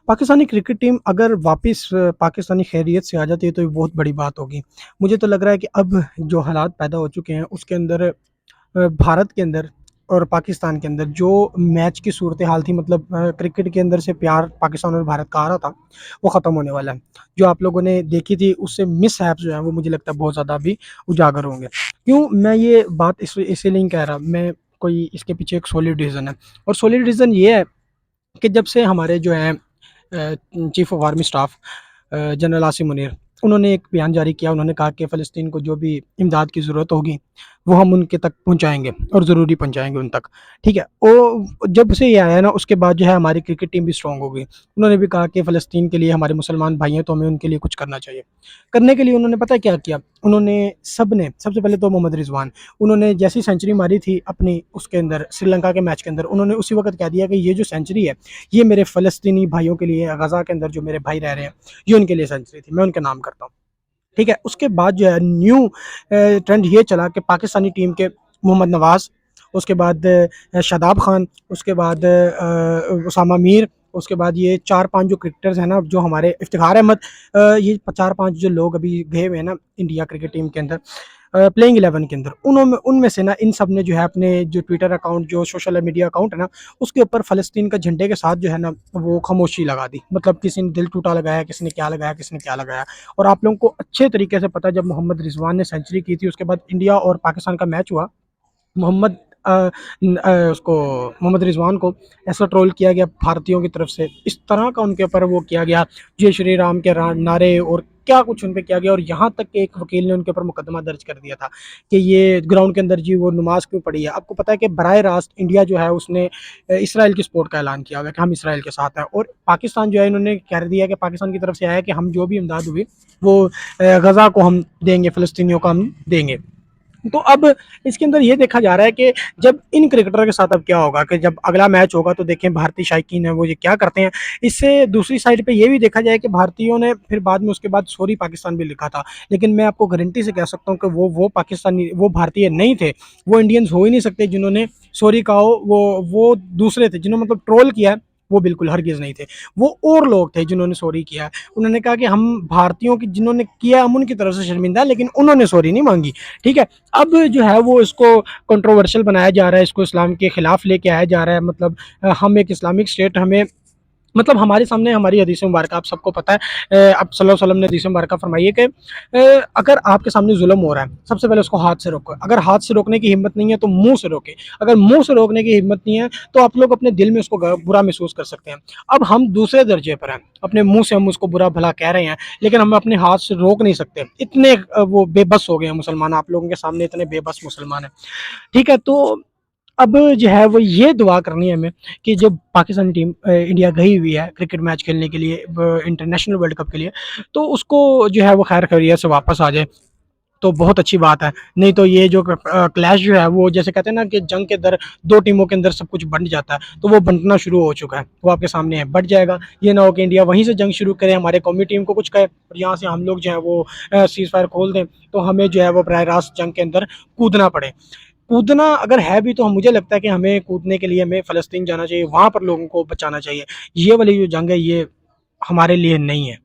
Pakistani cricket team اگر واپس پاکستانی خیریت سے آ جاتی ہے تو یہ بہت بڑی بات ہوگی۔ مجھے تو لگ رہا ہے کہ اب جو حالات پیدا ہو چکے ہیں اس کے اندر بھارت کے اندر اور پاکستان کے اندر جو میچ کی صورتحال تھی، مطلب کرکٹ کے اندر سے پیار پاکستان اور بھارت کا آ رہا تھا، وہ ختم ہونے والا ہے۔ جو آپ لوگوں نے دیکھی تھی اس سے مس ہیپس جو ہیں وہ مجھے لگتا ہے بہت زیادہ ابھی اجاگر ہوں گے۔ کیوں میں یہ بات اسی لیے نہیں کہہ رہا، میں کوئی اس کے پیچھے ایک سولڈ ریزن ہے، اور سولڈ ریزن یہ ہے کہ جب سے ہمارے جو ہیں chief of army staff general Asim Munir, انہوں نے ایک بیان جاری کیا، انہوں نے کہا کہ فلسطین کو جو بھی امداد کی ضرورت ہوگی وہ ہم ان کے تک پہنچائیں گے اور ضروری پہنچائیں گے ان تک، ٹھیک ہے۔ اور جب سے یہ آیا نا اس کے بعد جو ہے ہماری کرکٹ ٹیم بھی اسٹرانگ ہو گئی۔ انہوں نے بھی کہا کہ فلسطین کے لیے ہمارے مسلمان بھائی ہیں تو ہمیں ان کے لیے کچھ کرنا چاہیے۔ کرنے کے لیے انہوں نے پتہ کیا کیا، انہوں نے سب سے پہلے تو محمد رضوان، انہوں نے جیسی سینچری ماری تھی اپنی اس کے اندر سری لنکا کے میچ کے اندر، انہوں نے اسی وقت کہہ دیا کہ یہ جو سینچری ہے یہ میرے فلسطینی بھائیوں کے لیے، غزہ کے اندر جو میرے بھائی رہ رہے ہیں یہ ان کے لیے سینچری تھی، میں ان کے نام کرتا ہوں، ٹھیک ہے۔ اس کے بعد جو ہے نیو ٹرینڈ یہ چلا کہ پاکستانی ٹیم کے محمد نواز، اس کے بعد شاداب خان، اس کے بعد اسامہ میر، اس کے بعد یہ 4-5 جو کرکٹرز ہیں نا، جو ہمارے افتخار احمد، یہ 4-5 جو لوگ ابھی گئے ہوئے ہیں نا انڈیا کرکٹ ٹیم کے اندر پلینگ 11 کے اندر، ان میں سے نا ان سب نے جو ہے اپنے جو ٹویٹر اکاؤنٹ، جو سوشل میڈیا اکاؤنٹ ہے نا، اس کے اوپر فلسطین کا جھنڈے کے ساتھ جو ہے نا وہ خاموشی لگا دی، مطلب کسی نے دل ٹوٹا لگایا، کسی نے کیا لگایا، کسی نے کیا لگایا۔ اور آپ لوگوں کو اچھے طریقے سے پتہ، جب محمد رضوان نے سینچری کی تھی اس کے بعد انڈیا اور پاکستان کا میچ ہوا، محمد اس کو محمد رضوان کو ایسا ٹرول کیا گیا بھارتیوں کی طرف سے، اس طرح کا ان کے اوپر وہ کیا گیا، جے شری رام کے نعرے اور کیا کچھ ان پہ کیا گیا، اور یہاں تک کہ ایک وکیل نے ان کے اوپر مقدمہ درج کر دیا تھا کہ یہ گراؤنڈ کے اندر جی وہ نماز کیوں پڑھی ہے۔ آپ کو پتہ ہے کہ براہ راست انڈیا جو ہے اس نے اسرائیل کی سپورٹ کا اعلان کیا ہوا کہ ہم اسرائیل کے ساتھ ہیں، اور پاکستان جو ہے انہوں نے کہہ دیا کہ پاکستان کی طرف سے آیا کہ ہم جو بھی امداد ہوئی وہ غزہ کو ہم دیں گے، فلسطینیوں کو ہم دیں گے۔ تو اب اس کے اندر یہ دیکھا جا رہا ہے کہ جب ان کرکٹر کے ساتھ اب کیا ہوگا کہ جب اگلا میچ ہوگا تو دیکھیں بھارتی شائقین ہیں وہ یہ کیا کرتے ہیں۔ اس سے دوسری سائڈ پہ یہ بھی دیکھا جائے کہ بھارتیوں نے پھر بعد میں اس کے بعد سوری پاکستان بھی لکھا تھا، لیکن میں آپ کو گارنٹی سے کہہ سکتا ہوں کہ وہ پاکستانی، وہ بھارتیہ نہیں تھے، وہ انڈینز ہو ہی نہیں سکتے جنہوں نے سوری کہا ہو، وہ دوسرے تھے جنہوں نے مطلب ٹرول کیا ہے، وہ بالکل ہرگز نہیں تھے، وہ اور لوگ تھے جنہوں نے سوری کیا ہے۔ انہوں نے کہا کہ ہم بھارتیوں کی جنہوں نے کیا ہم ان کی طرف سے شرمندہ ہیں، لیکن انہوں نے سوری نہیں مانگی، ٹھیک ہے۔ اب جو ہے وہ اس کو کنٹروورشل بنایا جا رہا ہے، اس کو اسلام کے خلاف لے کے آیا جا رہا ہے، مطلب ہم ایک اسلامک اسٹیٹ، ہمیں مطلب ہمارے سامنے ہماری حدیث مبارکہ آپ سب کو پتہ ہے، اب صلی اللہ علیہ وسلم نے حدیث مبارکہ فرمائی ہے کہ اگر آپ کے سامنے ظلم ہو رہا ہے سب سے پہلے اس کو ہاتھ سے روکو، اگر ہاتھ سے روکنے کی ہمت نہیں ہے تو منہ سے روکے، اگر منہ سے روکنے کی ہمت نہیں ہے تو آپ لوگ اپنے دل میں اس کو برا محسوس کر سکتے ہیں۔ اب ہم دوسرے درجے پر ہیں، اپنے منہ سے ہم اس کو برا بھلا کہہ رہے ہیں لیکن ہم اپنے ہاتھ سے روک نہیں سکتے، اتنے وہ بے بس ہو گئے ہیں مسلمان، آپ لوگوں کے سامنے اتنے بے بس مسلمان ہیں، ٹھیک ہے۔ تو اب جو ہے وہ یہ دعا کرنی ہے ہمیں کہ جب پاکستانی ٹیم انڈیا گئی ہوئی ہے کرکٹ میچ کھیلنے کے لیے انٹرنیشنل ورلڈ کپ کے لیے، تو اس کو جو ہے وہ خیر خیریت سے واپس آ جائے تو بہت اچھی بات ہے۔ نہیں تو یہ جو کلیش جو ہے وہ جیسے کہتے ہیں نا کہ جنگ کے اندر دو ٹیموں کے اندر سب کچھ بنٹ جاتا ہے، تو وہ بنٹنا شروع ہو چکا ہے، وہ آپ کے سامنے ہے، بٹ جائے گا۔ یہ نہ ہو کہ انڈیا وہیں سے جنگ شروع کرے، ہمارے قومی ٹیم کو کچھ کہے اور یہاں سے ہم لوگ جو ہے وہ سیز فائر کھول دیں، تو ہمیں جو ہے وہ براہ راست جنگ کے اندر کودنا پڑے۔ کودنا اگر ہے بھی تو مجھے لگتا ہے کہ ہمیں کودنے کے لیے ہمیں فلسطین جانا چاہیے، وہاں پر لوگوں کو بچانا چاہیے۔ یہ والی جو جنگ ہے یہ ہمارے لیے نہیں ہے۔